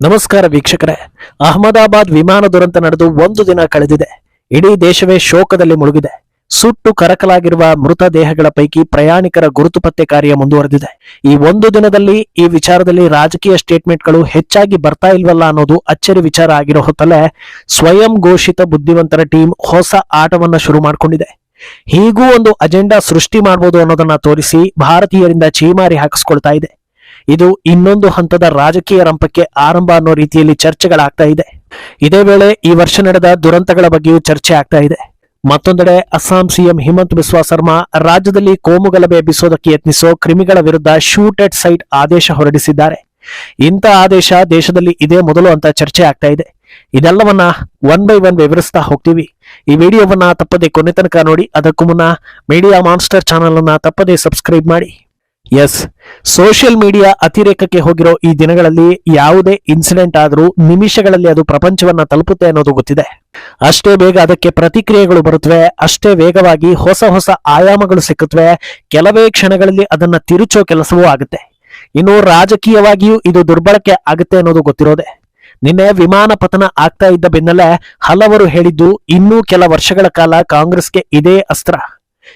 ನಮಸ್ಕಾರ ವೀಕ್ಷಕರೇ. ಅಹಮದಾಬಾದ್ ವಿಮಾನ ದುರಂತ ನಡೆದು ಒಂದು ದಿನ ಕಳೆದಿದೆ. ಇಡೀ ದೇಶವೇ ಶೋಕದಲ್ಲಿ ಮುಳುಗಿದೆ. ಸುಟ್ಟು ಕರಕಲಾಗಿರುವ ಮೃತ ದೇಹಗಳ ಪೈಕಿ ಪ್ರಯಾಣಿಕರ ಗುರುತು ಪತ್ತೆ ಕಾರ್ಯ ಮುಂದುವರೆದಿದೆ. ಈ ಒಂದು ದಿನದಲ್ಲಿ ಈ ವಿಚಾರದಲ್ಲಿ ರಾಜಕೀಯ ಸ್ಟೇಟ್ಮೆಂಟ್ಗಳು ಹೆಚ್ಚಾಗಿ ಬರ್ತಾ ಇಲ್ವಲ್ಲ ಅನ್ನೋದು ಅಚ್ಚರಿ ವಿಚಾರ ಆಗಿರೋ ಹೊತ್ತಲ್ಲೇ ಸ್ವಯಂ ಘೋಷಿತ ಬುದ್ಧಿವಂತರ ಟೀಮ್ ಹೊಸ ಆಟವನ್ನ ಶುರು ಮಾಡಿಕೊಂಡಿದೆ. ಹೀಗೂ ಒಂದು ಅಜೆಂಡಾ ಸೃಷ್ಟಿ ಮಾಡಬಹುದು ಅನ್ನೋದನ್ನ ತೋರಿಸಿ ಭಾರತೀಯರಿಂದ ಚೀಮಾರಿ ಹಾಕಿಸ್ಕೊಳ್ತಾ ಇದೆ. ಇದು ಇನ್ನೊಂದು ಹಂತದ ರಾಜಕೀಯ ರಂಪಕ್ಕೆ ಆರಂಭ ಅನ್ನೋ ರೀತಿಯಲ್ಲಿ ಚರ್ಚೆಗಳಾಗ್ತಾ ಇದೆ. ಇದೇ ವೇಳೆ ಈ ವರ್ಷ ನಡೆದ ದುರಂತಗಳ ಬಗ್ಗೆಯೂ ಚರ್ಚೆ ಆಗ್ತಾ ಇದೆ. ಮತ್ತೊಂದೆಡೆ ಅಸ್ಸಾಂ ಸಿಎಂ ಹಿಮಂತ್ ಬಿಸ್ವಾ ಸರ್ಮಾ ರಾಜ್ಯದಲ್ಲಿ ಕೋಮುಗಲಭೆ ಎಬ್ಬಿಸೋದಕ್ಕೆ ಯತ್ನಿಸೋ ಕ್ರಿಮಿಗಳ ವಿರುದ್ಧ ಶೂಟ್ ಎಟ್ ಸೈಟ್ ಆದೇಶ ಹೊರಡಿಸಿದ್ದಾರೆ. ಇಂಥ ಆದೇಶ ದೇಶದಲ್ಲಿ ಇದೇ ಮೊದಲು ಅಂತ ಚರ್ಚೆ ಆಗ್ತಾ ಇದೆ. ಇದೆಲ್ಲವನ್ನ ಒನ್ ಬೈ ಒನ್ ವಿವರಿಸ್ತಾ ಹೋಗ್ತೀವಿ. ಈ ವಿಡಿಯೋವನ್ನ ತಪ್ಪದೆ ಕೊನೆ ತನಕ ನೋಡಿ. ಅದಕ್ಕೂ ಮುನ್ನ ಮೀಡಿಯಾ ಮಾನ್ಸ್ಟರ್ ಚಾನೆಲ್ ಅನ್ನ ತಪ್ಪದೆ ಸಬ್ಸ್ಕ್ರೈಬ್ ಮಾಡಿ. ಎಸ್, ಸೋಷಿಯಲ್ ಮೀಡಿಯಾ ಅತಿರೇಕಕ್ಕೆ ಹೋಗಿರೋ ಈ ದಿನಗಳಲ್ಲಿ ಯಾವುದೇ ಇನ್ಸಿಡೆಂಟ್ ಆದ್ರೂ ನಿಮಿಷಗಳಲ್ಲಿ ಅದು ಪ್ರಪಂಚವನ್ನ ತಲುಪುತ್ತೆ ಅನ್ನೋದು ಗೊತ್ತಿದೆ. ಅಷ್ಟೇ ಬೇಗ ಅದಕ್ಕೆ ಪ್ರತಿಕ್ರಿಯೆಗಳು ಬರುತ್ತವೆ, ಅಷ್ಟೇ ವೇಗವಾಗಿ ಹೊಸ ಹೊಸ ಆಯಾಮಗಳು ಸಿಕ್ಕುತ್ತವೆ. ಕೆಲವೇ ಕ್ಷಣಗಳಲ್ಲಿ ಅದನ್ನ ತಿರುಚೋ ಕೆಲಸವೂ ಆಗುತ್ತೆ. ಇನ್ನು ರಾಜಕೀಯವಾಗಿಯೂ ಇದು ದುರ್ಬಳಕೆ ಆಗುತ್ತೆ ಅನ್ನೋದು ಗೊತ್ತಿರೋದೆ. ನಿನ್ನೆ ವಿಮಾನ ಪತನ ಆಗ್ತಾ ಇದ್ದ ಬೆನ್ನಲ್ಲೇ ಹಲವರು ಹೇಳಿದ್ದು ಇನ್ನೂ ಕೆಲ ವರ್ಷಗಳ ಕಾಲ ಕಾಂಗ್ರೆಸ್ಗೆ ಇದೇ ಅಸ್ತ್ರ.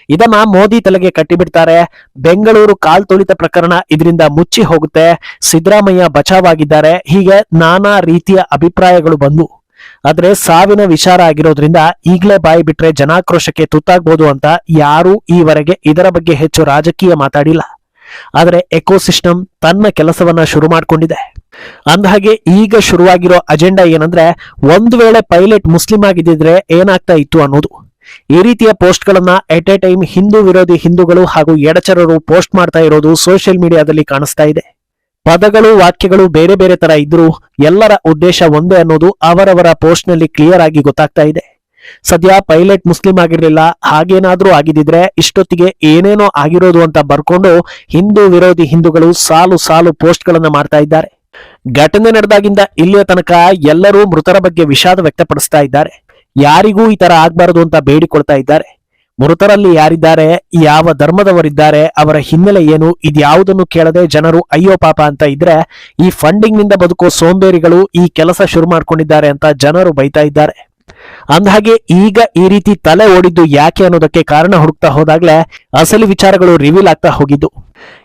ಇದನ್ನ ಮೋದಿ ತಲೆಗೆ ಕಟ್ಟಿಬಿಡ್ತಾರೆ. ಬೆಂಗಳೂರು ಕಾಲ್ ತುಳಿತ ಪ್ರಕರಣ ಇದರಿಂದ ಮುಚ್ಚಿ ಹೋಗುತ್ತೆ. ಸಿದ್ದರಾಮಯ್ಯ ಬಚಾವಾಗಿದ್ದಾರೆ. ಹೀಗೆ ನಾನಾ ರೀತಿಯ ಅಭಿಪ್ರಾಯಗಳು ಬಂದು ಆದ್ರೆ ಸಾವಿನ ವಿಚಾರ ಆಗಿರೋದ್ರಿಂದ ಈಗಲೇ ಬಾಯಿ ಬಿಟ್ರೆ ಜನಾಕ್ರೋಶಕ್ಕೆ ತುತ್ತಾಗ್ಬೋದು ಅಂತ ಯಾರೂ ಈವರೆಗೆ ಇದರ ಬಗ್ಗೆ ಹೆಚ್ಚು ರಾಜಕೀಯ ಮಾತಾಡಿಲ್ಲ. ಆದ್ರೆ ಎಕೋಸಿಸ್ಟಮ್ ತನ್ನ ಕೆಲಸವನ್ನ ಶುರು ಮಾಡ್ಕೊಂಡಿದೆ. ಅಂದಹಾಗೆ ಈಗ ಶುರುವಾಗಿರೋ ಅಜೆಂಡಾ ಏನಂದ್ರೆ, ಒಂದು ವೇಳೆ ಪೈಲಟ್ ಮುಸ್ಲಿಂ ಆಗಿದ್ದಿದ್ರೆ ಏನಾಗ್ತಾ ಇತ್ತು ಅನ್ನೋದು. ಈ ರೀತಿಯ ಪೋಸ್ಟ್ ಗಳನ್ನ ಎಟ್ ಎ ಟೈಮ್ ಹಿಂದೂ ವಿರೋಧಿ ಹಿಂದೂಗಳು ಹಾಗೂ ಎಡಚರರು ಪೋಸ್ಟ್ ಮಾಡ್ತಾ ಇರೋದು ಸೋಷಿಯಲ್ ಮೀಡಿಯಾದಲ್ಲಿ ಕಾಣಿಸ್ತಾ ಇದೆ. ಪದಗಳು ವಾಕ್ಯಗಳು ಬೇರೆ ಬೇರೆ ತರ ಇದ್ರೂ ಎಲ್ಲರ ಉದ್ದೇಶ ಒಂದೇ ಅನ್ನೋದು ಅವರವರ ಪೋಸ್ಟ್ ನಲ್ಲಿ ಕ್ಲಿಯರ್ ಆಗಿ ಗೊತ್ತಾಗ್ತಾ ಇದೆ. ಸದ್ಯ ಪೈಲಟ್ ಮುಸ್ಲಿಂ ಆಗಿರ್ಲಿಲ್ಲ, ಹಾಗೇನಾದ್ರೂ ಆಗಿದ್ದಿದ್ರೆ ಇಷ್ಟೊತ್ತಿಗೆ ಏನೇನೋ ಆಗಿರೋದು ಅಂತ ಬರ್ಕೊಂಡು ಹಿಂದೂ ವಿರೋಧಿ ಹಿಂದೂಗಳು ಸಾಲು ಸಾಲು ಪೋಸ್ಟ್ ಗಳನ್ನ ಮಾಡ್ತಾ ಇದ್ದಾರೆ. ಘಟನೆ ನಡೆದಾಗಿಂದ ಇಲ್ಲಿಯ ತನಕ ಎಲ್ಲರೂ ಮೃತರ ಬಗ್ಗೆ ವಿಷಾದ ವ್ಯಕ್ತಪಡಿಸ್ತಾ ಇದ್ದಾರೆ. ಯಾರಿಗೂ ಈ ತರ ಆಗ್ಬಾರದು ಅಂತ ಬೇಡಿಕೊಳ್ತಾ ಇದ್ದಾರೆ. ಮೃತರಲ್ಲಿ ಯಾರಿದ್ದಾರೆ, ಯಾವ ಧರ್ಮದವರಿದ್ದಾರೆ, ಅವರ ಹಿನ್ನೆಲೆ ಏನು, ಇದ್ಯಾವುದನ್ನು ಕೇಳದೆ ಜನರು ಅಯ್ಯೋ ಪಾಪ ಅಂತ ಇದ್ರೆ ಈ ಫಂಡಿಂಗ್ ನಿಂದ ಬದುಕೋ ಸೋಂಬೇರಿಗಳು ಈ ಕೆಲಸ ಶುರು ಮಾಡ್ಕೊಂಡಿದ್ದಾರೆ ಅಂತ ಜನರು ಬೈತಾ ಇದ್ದಾರೆ. ಅಂದಹಾಗೆ ಈಗ ಈ ರೀತಿ ತಲೆ ಓಡಿದ್ದು ಯಾಕೆ ಅನ್ನೋದಕ್ಕೆ ಕಾರಣ ಹುಡುಕ್ತಾ ಹೋದಾಗ್ಲೇ ಅಸಲಿ ವಿಚಾರಗಳು ರಿವೀಲ್ ಆಗ್ತಾ ಹೋಗಿದ್ದು.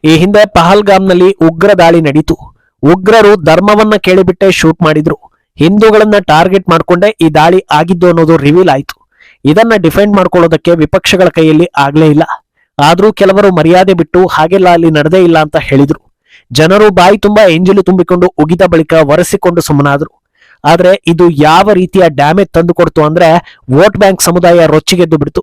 ಈ ಹಿಂದೆ ಪಹಲ್ಗಾಮ್ನಲ್ಲಿ ಉಗ್ರ ದಾಳಿ ನಡೀತು. ಉಗ್ರರು ಧರ್ಮವನ್ನ ಕೇಳಿಬಿಟ್ಟೆ ಶೂಟ್ ಮಾಡಿದ್ರು. ಹಿಂದೂಗಳನ್ನ ಟಾರ್ಗೆಟ್ ಮಾಡ್ಕೊಂಡೆ ಈ ದಾಳಿ ಆಗಿದ್ದು ಅನ್ನೋದು ರಿವೀಲ್ ಆಯ್ತು. ಇದನ್ನ ಡಿಫೆಂಡ್ ಮಾಡ್ಕೊಳ್ಳೋದಕ್ಕೆ ವಿಪಕ್ಷಗಳ ಕೈಯಲ್ಲಿ ಆಗ್ಲೇ ಇಲ್ಲ. ಆದ್ರೂ ಕೆಲವರು ಮರ್ಯಾದೆ ಬಿಟ್ಟು ಹಾಗೆಲ್ಲ ಅಲ್ಲಿ ನಡೆದೇ ಇಲ್ಲ ಅಂತ ಹೇಳಿದ್ರು. ಜನರು ಬಾಯಿ ತುಂಬಾ ಎಂಜಲು ತುಂಬಿಕೊಂಡು ಉಗಿದ ಬಳಿಕ ಒರೆಸಿಕೊಂಡು ಸುಮ್ಮನಾದ್ರು. ಆದ್ರೆ ಇದು ಯಾವ ರೀತಿಯ ಡ್ಯಾಮೇಜ್ ತಂದುಕೊಡ್ತು ಅಂದ್ರೆ, ವೋಟ್ ಬ್ಯಾಂಕ್ ಸಮುದಾಯ ರೊಚ್ಚಿಗೆದ್ದು ಬಿಡ್ತು.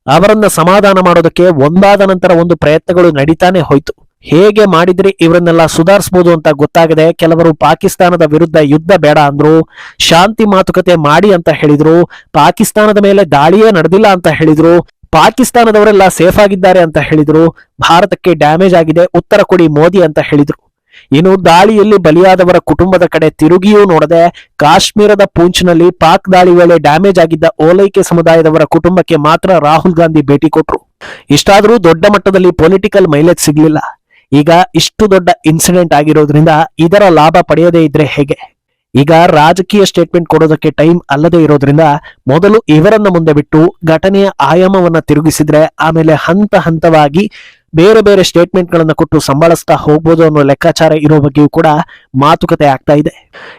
ಅವರನ್ನ ಸಮಾಧಾನ ಮಾಡೋದಕ್ಕೆ ಒಂದಾದ ನಂತರ ಒಂದು ಪ್ರಯತ್ನಗಳು ನಡೀತಾನೆ ಹೋಯ್ತು. ಹೇಗೆ ಮಾಡಿದ್ರೆ ಇವರನ್ನೆಲ್ಲ ಸುಧಾರಿಸಬಹುದು ಅಂತ ಗೊತ್ತಾಗದೆ ಕೆಲವರು ಪಾಕಿಸ್ತಾನದ ವಿರುದ್ಧ ಯುದ್ಧ ಬೇಡ ಅಂದ್ರು, ಶಾಂತಿ ಮಾತುಕತೆ ಮಾಡಿ ಅಂತ ಹೇಳಿದ್ರು, ಪಾಕಿಸ್ತಾನದ ಮೇಲೆ ದಾಳಿಯೇ ನಡೆದಿಲ್ಲ ಅಂತ ಹೇಳಿದ್ರು, ಪಾಕಿಸ್ತಾನದವರೆಲ್ಲ ಸೇಫ್ ಆಗಿದ್ದಾರೆ ಅಂತ ಹೇಳಿದ್ರು, ಭಾರತಕ್ಕೆ ಡ್ಯಾಮೇಜ್ ಆಗಿದೆ ಉತ್ತರ ಕೊಡಿ ಮೋದಿ ಅಂತ ಹೇಳಿದ್ರು. ಇನ್ನು ದಾಳಿಯಲ್ಲಿ ಬಲಿಯಾದವರ ಕುಟುಂಬದ ಕಡೆ ತಿರುಗಿಯೂ ನೋಡದೆ ಕಾಶ್ಮೀರದ ಪೂಂಚ್ನಲ್ಲಿ ಪಾಕ್ ದಾಳಿ ವೇಳೆ ಡ್ಯಾಮೇಜ್ ಆಗಿದ್ದ ಓಲೈಕೆ ಸಮುದಾಯದವರ ಕುಟುಂಬಕ್ಕೆ ಮಾತ್ರ ರಾಹುಲ್ ಗಾಂಧಿ ಭೇಟಿ ಕೊಟ್ರು. ಇಷ್ಟಾದ್ರೂ ದೊಡ್ಡ ಮಟ್ಟದಲ್ಲಿ ಪೊಲಿಟಿಕಲ್ ಮೈಲೇಜ್ ಸಿಗ್ಲಿಲ್ಲ. ಈಗ ಇಷ್ಟು ದೊಡ್ಡ ಇನ್ಸಿಡೆಂಟ್ ಆಗಿರೋದ್ರಿಂದ ಇದರ ಲಾಭ ಪಡೆಯದೇ ಇದ್ರೆ ಹೇಗೆ? ಈಗ ರಾಜಕೀಯ ಸ್ಟೇಟ್ಮೆಂಟ್ ಕೊಡೋದಕ್ಕೆ ಟೈಮ್ ಅಲ್ಲದೆ ಇರೋದ್ರಿಂದ ಮೊದಲು ಇವರನ್ನ ಮುಂದೆ ಬಿಟ್ಟು ಘಟನೆಯ ಆಯಾಮವನ್ನ ತಿರುಗಿಸಿದ್ರೆ ಆಮೇಲೆ ಹಂತ ಹಂತವಾಗಿ ಬೇರೆ ಬೇರೆ ಸ್ಟೇಟ್ಮೆಂಟ್ ಗಳನ್ನ ಕೊಟ್ಟು ಸಂಭಾಳಿಸ್ತಾ ಹೋಗ್ಬೋದು ಅನ್ನೋ ಲೆಕ್ಕಾಚಾರ ಇರೋ ಬಗ್ಗೆಯೂ ಕೂಡ ಮಾತುಕತೆ ಆಗ್ತಾ ಇದೆ.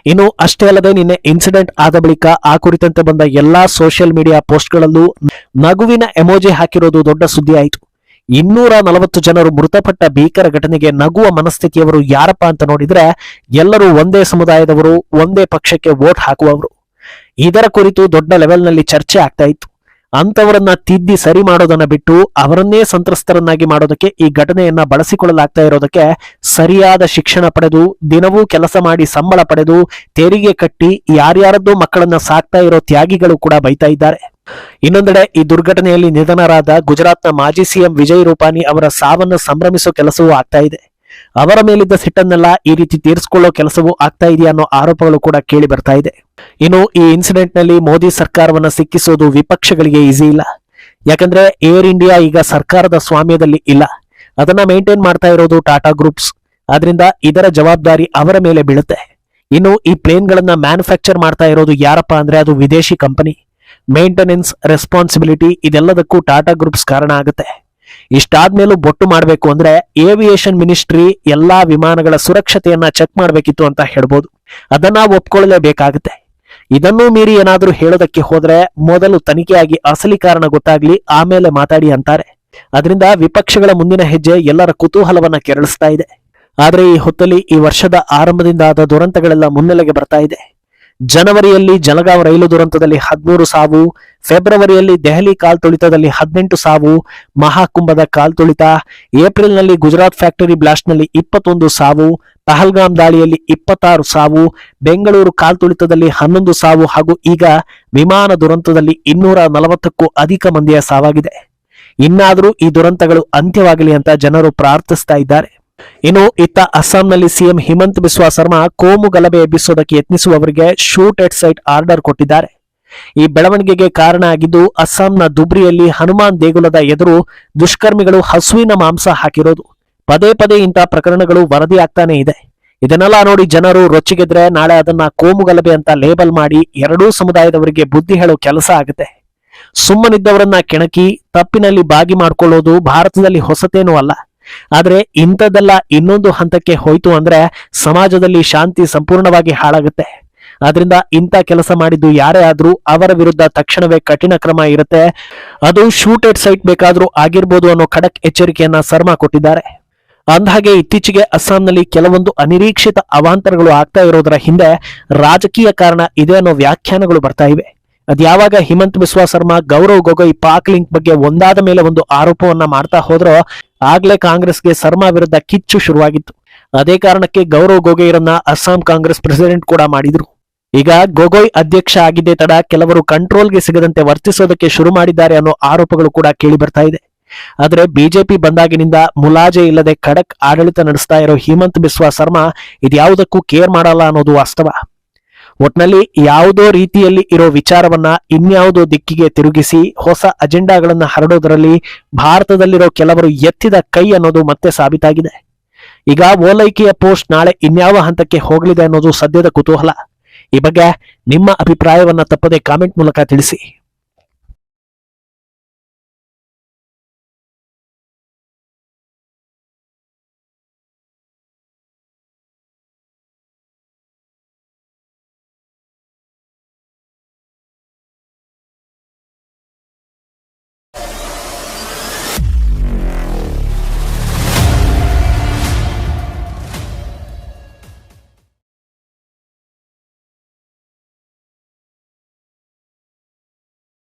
ಇನ್ನು ಅಷ್ಟೇ ಅಲ್ಲದೆ ನಿನ್ನೆ ಇನ್ಸಿಡೆಂಟ್ ಆದ ಬಳಿಕ ಆ ಕುರಿತಂತೆ ಬಂದ ಎಲ್ಲಾ ಸೋಷಿಯಲ್ ಮೀಡಿಯಾ ಪೋಸ್ಟ್ಗಳಲ್ಲೂ ನಗುವಿನ ಎಮೋಜಿ ಹಾಕಿರೋದು ದೊಡ್ಡ ಸುದ್ದಿ ಆಯಿತು. 240 ಜನರು ಮೃತಪಟ್ಟ ಭೀಕರ ಘಟನೆಗೆ ನಗುವ ಮನಸ್ಥಿತಿಯವರು ಯಾರಪ್ಪ ಅಂತ ನೋಡಿದ್ರೆ ಎಲ್ಲರೂ ಒಂದೇ ಸಮುದಾಯದವರು, ಒಂದೇ ಪಕ್ಷಕ್ಕೆ ವೋಟ್ ಹಾಕುವವರು. ಇದರ ಕುರಿತು ದೊಡ್ಡ ಲೆವೆಲ್ನಲ್ಲಿ ಚರ್ಚೆ ಆಗ್ತಾ ಇತ್ತು. ಅಂತವರನ್ನ ತಿದ್ದಿ ಸರಿ ಮಾಡೋದನ್ನ ಬಿಟ್ಟು ಅವರನ್ನೇ ಸಂತ್ರಸ್ತರನ್ನಾಗಿ ಮಾಡೋದಕ್ಕೆ ಈ ಘಟನೆಯನ್ನ ಬಳಸಿಕೊಳ್ಳಲಾಗ್ತಾ ಇರೋದಕ್ಕೆ ಸರಿಯಾದ ಶಿಕ್ಷಣ ಪಡೆದು ದಿನವೂ ಕೆಲಸ ಮಾಡಿ ಸಂಬಳ ಪಡೆದು ತೆರಿಗೆ ಕಟ್ಟಿ ಯಾರ್ಯಾರದ್ದೋ ಮಕ್ಕಳನ್ನ ಸಾಕ್ತಾ ಇರೋ ತ್ಯಾಗಿಗಳು ಕೂಡ ಬೈತಾ ಇದ್ದಾರೆ. ಇನ್ನೊಂದೆಡೆ ಈ ದುರ್ಘಟನೆಯಲ್ಲಿ ನಿಧನರಾದ ಗುಜರಾತ್ನ ಮಾಜಿ ಸಿಎಂ ವಿಜಯ್ ರೂಪಾನಿ ಅವರ ಸಾವನ್ನ ಸಂಭ್ರಮಿಸೋ ಕೆಲಸವೂ ಆಗ್ತಾ ಇದೆ. ಅವರ ಮೇಲಿದ್ದ ಸಿಟ್ಟನ್ನೆಲ್ಲ ಈ ರೀತಿ ತೀರಿಸಿಕೊಳ್ಳೋ ಕೆಲಸವೂ ಆಗ್ತಾ ಇದೆಯಾ ಅನ್ನೋ ಆರೋಪಗಳು ಕೂಡ ಕೇಳಿ ಬರ್ತಾ ಇದೆ. ಇನ್ನು ಈ ಇನ್ಸಿಡೆಂಟ್ ನಲ್ಲಿ ಮೋದಿ ಸರ್ಕಾರವನ್ನ ಸಿಕ್ಕಿಸೋದು ವಿಪಕ್ಷಗಳಿಗೆ ಈಸಿ ಇಲ್ಲ. ಯಾಕಂದ್ರೆ ಏರ್ ಇಂಡಿಯಾ ಈಗ ಸರ್ಕಾರದ ಸ್ವಾಮ್ಯದಲ್ಲಿ ಇಲ್ಲ. ಅದನ್ನ ಮೇಂಟೈನ್ ಮಾಡ್ತಾ ಇರೋದು ಟಾಟಾ ಗ್ರೂಪ್ಸ್. ಆದ್ರಿಂದ ಇದರ ಜವಾಬ್ದಾರಿ ಅವರ ಮೇಲೆ ಬೀಳುತ್ತೆ. ಇನ್ನು ಈ ಪ್ಲೇನ್ಗಳನ್ನ ಮ್ಯಾನುಫ್ಯಾಕ್ಚರ್ ಮಾಡ್ತಾ ಇರೋದು ಯಾರಪ್ಪ ಅಂದ್ರೆ ಅದು ವಿದೇಶಿ ಕಂಪನಿ. ಮೇಂಟೆನೆನ್ಸ್, ರೆಸ್ಪಾನ್ಸಿಬಿಲಿಟಿ ಇದೆಲ್ಲದಕ್ಕೂ ಟಾಟಾ ಗ್ರೂಪ್ಸ್ ಕಾರಣ ಆಗುತ್ತೆ. ಇಷ್ಟಾದ್ಮೇಲೂ ಬೊಟ್ಟು ಮಾಡಬೇಕು ಅಂದ್ರೆ ಏವಿಯೇಷನ್ ಮಿನಿಸ್ಟ್ರಿ ಎಲ್ಲಾ ವಿಮಾನಗಳ ಸುರಕ್ಷತೆಯನ್ನ ಚೆಕ್ ಮಾಡಬೇಕಿತ್ತು ಅಂತ ಹೇಳ್ಬೋದು. ಅದನ್ನ ಒಪ್ಕೊಳ್ಳಲೇಬೇಕಾಗುತ್ತೆ. ಇದನ್ನೂ ಮೀರಿ ಏನಾದ್ರೂ ಹೇಳೋದಕ್ಕೆ ಹೋದ್ರೆ ಮೊದಲು ತನಿಖೆಯಾಗಿ ಅಸಲಿ ಕಾರಣ ಗೊತ್ತಾಗ್ಲಿ, ಆಮೇಲೆ ಮಾತಾಡಿ ಅಂತಾರೆ. ಅದರಿಂದ ವಿಪಕ್ಷಗಳ ಮುಂದಿನ ಹೆಜ್ಜೆ ಎಲ್ಲರ ಕುತೂಹಲವನ್ನ ಕೆರಳಿಸ್ತಾ ಇದೆ. ಆದ್ರೆ ಈ ಹೊತ್ತಲ್ಲಿ ಈ ವರ್ಷದ ಆರಂಭದಿಂದ ಆದ ದುರಂತಗಳೆಲ್ಲ ಮುನ್ನೆಲೆಗೆ ಬರ್ತಾ ಇದೆ. ಜನವರಿಯಲ್ಲಿ ಜಲಗಾಂವ್ ರೈಲು ದುರಂತದಲ್ಲಿ 13 ಸಾವು, ಫೆಬ್ರವರಿಯಲ್ಲಿ ದೆಹಲಿ ಕಾಲ್ತುಳಿತದಲ್ಲಿ 18 ಸಾವು, ಮಹಾಕುಂಭದ ಕಾಲ್ತುಳಿತ, ಏಪ್ರಿಲ್ನಲ್ಲಿ ಗುಜರಾತ್ ಫ್ಯಾಕ್ಟರಿ ಬ್ಲಾಸ್ಟ್ನಲ್ಲಿ 21 ಸಾವು, ಪಹಲ್ಗಾಮ್ ದಾಳಿಯಲ್ಲಿ 26 ಸಾವು, ಬೆಂಗಳೂರು ಕಾಲ್ತುಳಿತದಲ್ಲಿ 11 ಸಾವು ಹಾಗೂ ಈಗ ವಿಮಾನ ದುರಂತದಲ್ಲಿ 240ಕ್ಕೂ ಅಧಿಕ ಮಂದಿಯ ಸಾವಾಗಿದೆ. ಇನ್ನಾದರೂ ಈ ದುರಂತಗಳು ಅಂತ್ಯವಾಗಲಿ ಅಂತ ಜನರು ಪ್ರಾರ್ಥಿಸ್ತಾ ಇದ್ದಾರೆ. ಇನ್ನು ಇತ್ತ ಅಸ್ಸಾಂನಲ್ಲಿ ಸಿಎಂ ಹಿಮಂತ್ ಬಿಸ್ವಾ ಸರ್ಮಾ ಕೋಮು ಗಲಭೆ ಎಬ್ಬಿಸೋದಕ್ಕೆ ಯತ್ನಿಸುವವರಿಗೆ ಶೂಟ್ ಎಟ್ ಸೈಟ್ ಆರ್ಡರ್ ಕೊಟ್ಟಿದ್ದಾರೆ. ಈ ಬೆಳವಣಿಗೆಗೆ ಕಾರಣ ಆಗಿದ್ದು ಅಸ್ಸಾಂನ ದುಬ್ರಿಯಲ್ಲಿ ಹನುಮಾನ್ ದೇಗುಲದ ಎದುರು ದುಷ್ಕರ್ಮಿಗಳು ಹಸುವಿನ ಮಾಂಸ ಹಾಕಿರೋದು. ಪದೇ ಪದೇ ಇಂಥ ಪ್ರಕರಣಗಳು ವರದಿ ಆಗ್ತಾನೆ ಇದೆ. ಇದನ್ನೆಲ್ಲ ನೋಡಿ ಜನರು ರೊಚ್ಚಿಗೆದ್ರೆ ನಾಳೆ ಅದನ್ನ ಕೋಮು ಗಲಭೆ ಅಂತ ಲೇಬಲ್ ಮಾಡಿ ಎರಡೂ ಸಮುದಾಯದವರಿಗೆ ಬುದ್ಧಿ ಹೇಳೋ ಕೆಲಸ ಆಗುತ್ತೆ. ಸುಮ್ಮನಿದ್ದವರನ್ನ ಕೆಣಕಿ ತಪ್ಪಿನಲ್ಲಿ ಭಾಗಿ ಮಾಡ್ಕೊಳ್ಳೋದು ಭಾರತದಲ್ಲಿ ಹೊಸತೇನೂ ಅಲ್ಲ. ಆದ್ರೆ ಇಂಥದ್ದೆಲ್ಲ ಇನ್ನೊಂದು ಹಂತಕ್ಕೆ ಹೋಯ್ತು ಅಂದ್ರೆ ಸಮಾಜದಲ್ಲಿ ಶಾಂತಿ ಸಂಪೂರ್ಣವಾಗಿ ಹಾಳಾಗುತ್ತೆ. ಆದ್ರಿಂದ ಇಂಥ ಕೆಲಸ ಮಾಡಿದ್ದು ಯಾರೇ ಆದ್ರೂ ಅವರ ವಿರುದ್ಧ ತಕ್ಷಣವೇ ಕಠಿಣ ಕ್ರಮ ಇರುತ್ತೆ. ಅದು ಶೂಟ್ ಎಟ್ ಸೈಟ್ ಬೇಕಾದ್ರೂ ಆಗಿರ್ಬೋದು ಅನ್ನೋ ಖಡಕ್ ಎಚ್ಚರಿಕೆಯನ್ನ ಸರ್ಮಾ ಕೊಟ್ಟಿದ್ದಾರೆ. ಅಂದಹಾಗೆ ಇತ್ತೀಚೆಗೆ ಅಸ್ಸಾಂನಲ್ಲಿ ಕೆಲವೊಂದು ಅನಿರೀಕ್ಷಿತ ಅವಾಂತರಗಳು ಆಗ್ತಾ ಇರೋದರ ಹಿಂದೆ ರಾಜಕೀಯ ಕಾರಣ ಇದೆ ಅನ್ನೋ ವ್ಯಾಖ್ಯಾನಗಳು ಬರ್ತಾ ಇವೆ. ಅದ್ಯಾವಾಗ ಹಿಮಂತ್ ಬಿಸ್ವಾ ಸರ್ಮಾ, ಗೌರವ್ ಗೊಗೊಯ್ ಪಾಕ್ ಲಿಂಕ್ ಬಗ್ಗೆ ಒಂದಾದ ಮೇಲೆ ಒಂದು ಆರೋಪವನ್ನ ಮಾಡ್ತಾ ಹೋದ್ರೋ ಆಗ್ಲೇ ಕಾಂಗ್ರೆಸ್ಗೆ ಸರ್ಮಾ ವಿರುದ್ಧ ಕಿಚ್ಚು ಶುರುವಾಗಿತ್ತು. ಅದೇ ಕಾರಣಕ್ಕೆ ಗೌರವ್ ಗೊಗೊಯ್ರನ್ನ ಅಸ್ಸಾಂ ಕಾಂಗ್ರೆಸ್ ಪ್ರೆಸಿಡೆಂಟ್ ಕೂಡ ಮಾಡಿದ್ರು. ಈಗ ಗೊಗೊಯ್ ಅಧ್ಯಕ್ಷ ಆಗಿದ್ದೇ ತಡ ಕೆಲವರು ಕಂಟ್ರೋಲ್ಗೆ ಸಿಗದಂತೆ ವರ್ತಿಸೋದಕ್ಕೆ ಶುರು ಮಾಡಿದ್ದಾರೆ ಅನ್ನೋ ಆರೋಪಗಳು ಕೂಡ ಕೇಳಿ ಬರ್ತಾ ಇದೆ. ಆದ್ರೆ ಬಿಜೆಪಿ ಬಂದಾಗಿನಿಂದ ಮುಲಾಜೆ ಇಲ್ಲದೆ ಖಡಕ್ ಆಡಳಿತ ನಡೆಸ್ತಾ ಇರೋ ಹಿಮಂತ್ ಬಿಸ್ವಾ ಸರ್ಮಾ ಇದ್ಯಾವುದಕ್ಕೂ ಕೇರ್ ಮಾಡಲ್ಲ ಅನ್ನೋದು ವಾಸ್ತವ. ಒಟ್ನಲ್ಲಿ ಯಾವುದೋ ರೀತಿಯಲ್ಲಿ ಇರೋ ವಿಚಾರವನ್ನ ಇನ್ಯಾವುದೋ ದಿಕ್ಕಿಗೆ ತಿರುಗಿಸಿ ಹೊಸ ಅಜೆಂಡಾಗಳನ್ನ ಹರಡೋದರಲ್ಲಿ ಭಾರತದಲ್ಲಿರೋ ಕೆಲವರು ಎತ್ತಿದ ಕೈ ಅನ್ನೋದು ಮತ್ತೆ ಸಾಬೀತಾಗಿದೆ. ಈಗ ಓಲೈಕೆಯ ಪೋಸ್ಟ್ ನಾಳೆ ಇನ್ಯಾವ ಹಂತಕ್ಕೆ ಹೋಗಲಿದೆ ಅನ್ನೋದು ಸದ್ಯದ ಕುತೂಹಲ. ಈ ಬಗ್ಗೆ ನಿಮ್ಮ ಅಭಿಪ್ರಾಯವನ್ನ ತಪ್ಪದೆ ಕಾಮೆಂಟ್ ಮೂಲಕ ತಿಳಿಸಿ.